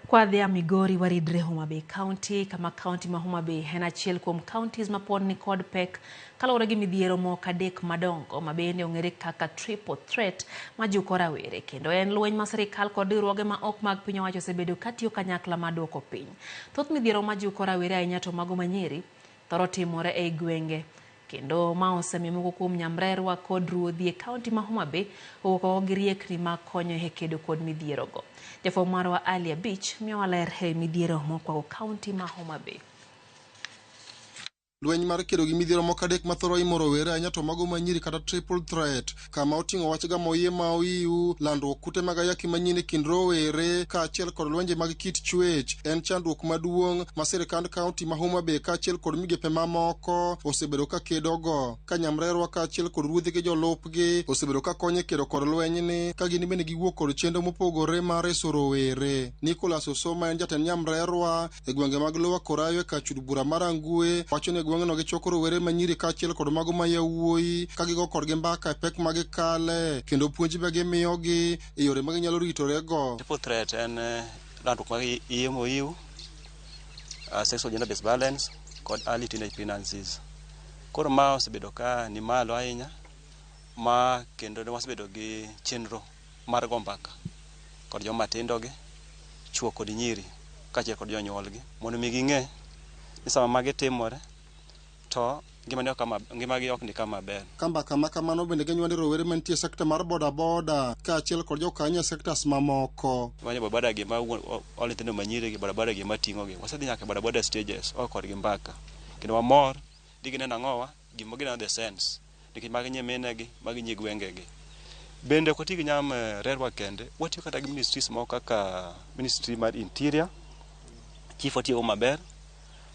Kwa dhia Migori waridre Homa Bay County kama county ma Homa Bay en achiel kuom counties ma pod ni kod pek kaluwore gi midhiero moko adek madongo ma bende ong'ere kaka triple threat ma juko rawere, kendo en lweny ma sirikal kod riwruoge ma ok mag piny owacho osebedo katiyo kanyakla ma duoko piny. Thoth midhiero ma juko rawere ahinya to mago manyiri thoro timore ei gwenge, kendo ma osemiyo moko kuom nyamrerwa kod ruodhi e kaunti ma Homa Bay owuok oko gi riekni mag konyo e kedo kod midhierogo. Jafwambo marwa Alia Beach miyowa ler e midhiero mokwako kaunti ma Homa Bay. Lweny mar kedo gi midhiero moko adek ma thoro imo rowere ahinya to mago manyiri kata triple threat, kama oting'o wach moyie ma oiu, landruok kute mag ayaki manyien e kind rowere kaachiel kod lwenje mag kit chwech en chandruok maduong' ma sirikand kaunti ma Homa Bay kaachiel kod migepe mamoko osebedo ka kedogo, ka nyamrerwa kaachiel kod ruodhi gi jolupgi osebedo ka konyo e kedo kod lwenyni ka gin bende giwuok kod chenro mopogore mar reso rowere. Nicholas Osoma en jatend nyamrerwa e gwenge mag Lower Korayo e kachud bura mar Angwe wacho ni gweng'no gichoko rowere manyiri kaachiel kod mago ma yawuoyi ka gigo kodgi mbaka e pek ma gikale kendo puonj be gimiyogi e yore ma ginyalo ritorego. Triple threat en landruok mag iye moiu, sexual gender based violence kod early teenage pregnancies. Koro ma osebedo ka ni malo ahinya ma kendo ne wasebedo gi chenro mar go mbaka kod joma tindogi, chuo kod nyiri kaachiel kod jonyuolgi mondo mi ging'e ni sama magi timore to ngimagi ok ni kama ber. Kambaka ma kamano bende ginyuando rowere mantie sekta mar bodaboda kaachiel kod jokanyo e sektas mamoko. Manyo bodaboda gi ma ole tendo manyiri gi bodaboda gi mating'o gi. Wasedhi nyaka bodaboda stages ok kod gi mbaka. Kendo mamor digi neno ang'owa gima gineno the sense nikech magi nyiminegi magi nyi gwengegi. Bende ok wati nyam rerwa kende, watiyo kata gi ministries moko kaka ministry mar interior, chief otiyo maber.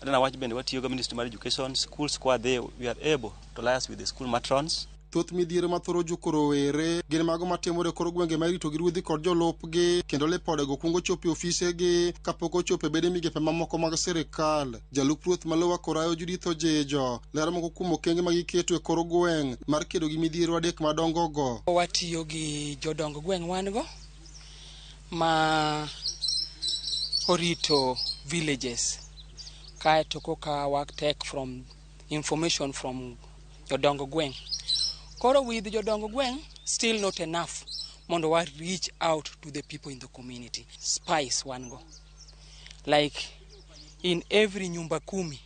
Adana wach bende watiyo gi ministry mar education, schools kwa there we are able to liaise with the school matrons. Thoth midhiero ma thoro juko rowere gin mago matimore kor gwenge ma irito gi ruodhi kod jolupgi kendo lipodego kungo chopo ofisegi kapok ochopo e bede migepe mamoko mag sirikal. Jalup ruoth ma Lower Korayo Judith Ojejo lero moko kuom okenge ma giketo e kor gweng' mar kedo gi midhiero adek madongogo. Watiyo gi jodong gweng' wan go ma orito villages kaeto koka wak take from information from jodong gweng'. Koro with jodong gweng' still not enough mondo wa reach out to the people in the community. Spies one go. Like in every nyumba 10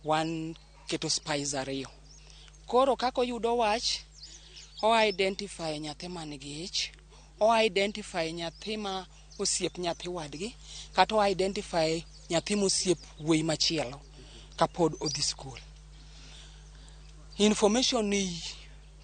one keto spies ariyo. Koro kako yudo wach o identify nyathi man gi ich, o identify nyathi ma osiep nyathi wadgi kata o identify nyathi mosiep wuoyi machielo kapod odhi school. Information ni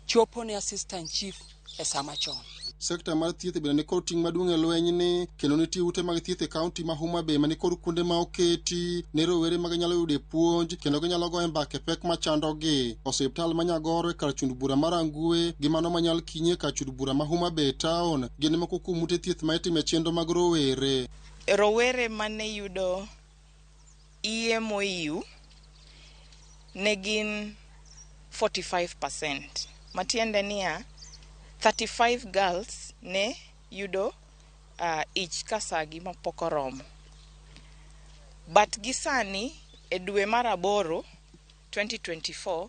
chopo ne assistant chief e sama chon. Sekta mar thieth bende ni kod ting' maduong' e lwenyni kendo nitie ute mag thieth e kaunti ma Homa Bay mani kod kuonde ma oketi ne rowere ma ginyalo yude puonj kendo ginyalo goye mbaka e pek machandogi. Osiptal ma Nyagoro e kar chund bura mar Angwe gi mano manyal kinye kar chund bura ma Homa Bay town gin moko kuom ute thieth ma itime chenro mag rowere. Rowere mane yudo iye moiu ne gin 45%. Matiende niya 35 girls ne yudo ich kasagi mapok oromo. But gisani e dwe mar 8 2024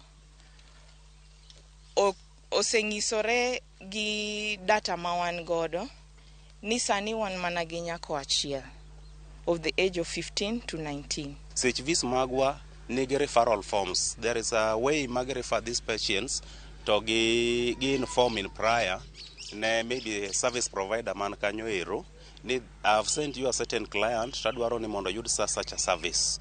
oseng'isore gi data ma wan godo ni sani wan mana gi nyako achiel of the age of 15 to 19. CHVs magwa nigi referral forms. There is a way mag refer these patients to gi inform in prior ne maybe a service provider man kanyo ero ni I've sent you a certain client tadwaro ni mondo yud such a service.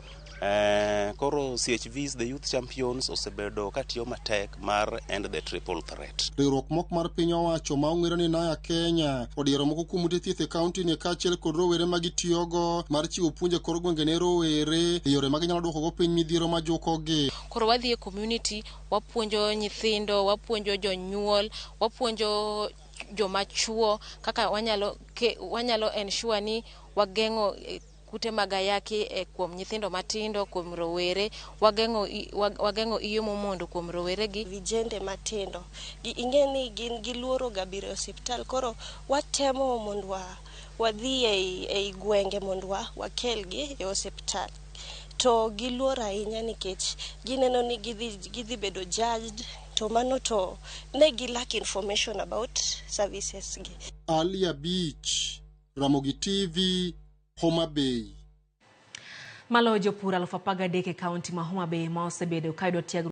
Koro CHVs the youth champions osebedo katiyo matek mar end the triple threat. Riwruok moko mar piny owacho ma ong'ere ni Naya Kenya odiero moko kuom ute thieth e kaunti ni kaachiel kod rowere ma gitiyogo mar chiwo puonj e kor gwenge ne rowere e yore ma ginyalo duoko go piny midhiero ma jukogi. Koro wadhi e community, wapuonjo nyithindo, wapuonjo jonyuol, wapuonjo joma chuo kaka wanyalo ensure ni wageng'o kute mag ayaki kuom nyithindo matindo, kuom rowere, wageng'o iyo momondo kuom rowere gi vijende matindo. Ing'eni gin giluoro ga biro hospital, koro watemo mondo wadhi ei gwenge mondo wakelgi e osiptal. To giluor ahinya nikech gineno ni gidhi bedo judged, to mano to ne lack information about services gi. Alia Beach, Ramogi TV, Homa Bay. Malo jopur 13,000 e kaunti ma Homa Bay ma osebedo ka yudo tiegruok